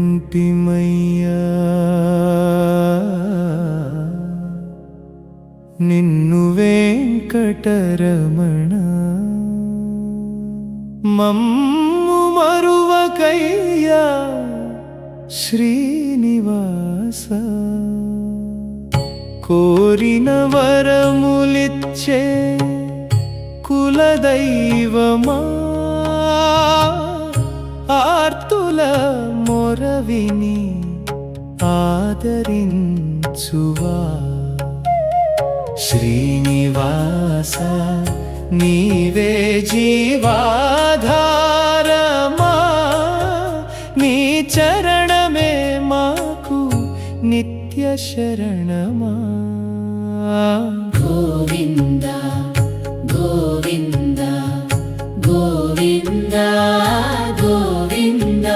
వేడుకొంటిమయ్యా నిన్ను వెంకటరమణ మమ్ము మరువకయ్యా శ్రీనివాస కోరిన వరములిచ్చే కులదైవమా ఆర్తుల మొరవిని ఆదరించువా శ్రీనివాస నీవే జీవాధారమా నీ చరణమే మాకు నిత్య శరణమా గోవింద గోవింద గోవింద గోవింద